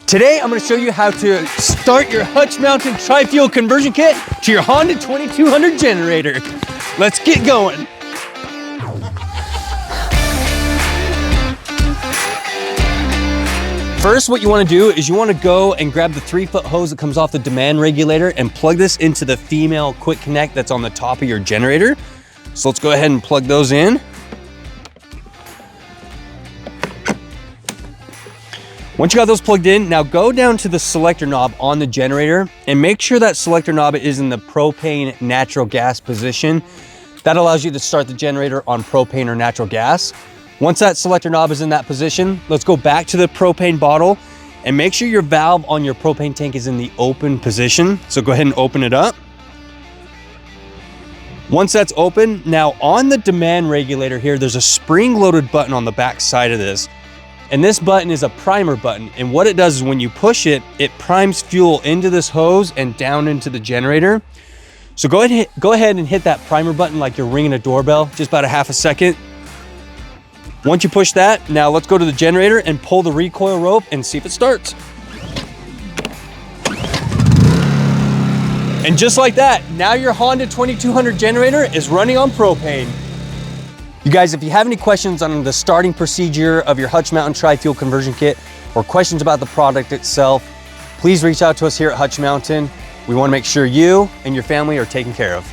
Today, I'm gonna show you how to start your Hutch Mountain Tri-Fuel conversion kit to your Honda 2200 generator. Let's get going. First, what you wanna do is you wanna go and grab the 3-foot hose that comes off the demand regulator and plug this into the female quick connect that's on the top of your generator. So let's go ahead and plug those in. Once you got those plugged in, now go down to the selector knob on the generator and make sure that selector knob is in the propane natural gas position. That allows you to start the generator on propane or natural gas. Once that selector knob is in that position, let's go back to the propane bottle and make sure your valve on your propane tank is in the open position. So go ahead and open it up. Once that's open, now on the demand regulator here, there's a spring-loaded button on the back side of this. And this button is a primer button. And what it does is when you push it, it primes fuel into this hose and down into the generator. So go ahead and hit that primer button like you're ringing a doorbell, just about a half a second. Once you push that, now let's go to the generator and pull the recoil rope and see if it starts. And just like that, now your Honda 2200 generator is running on propane. You guys, if you have any questions on the starting procedure of your Hutch Mountain Tri-Fuel conversion kit or questions about the product itself, please reach out to us here at Hutch Mountain. We want to make sure you and your family are taken care of.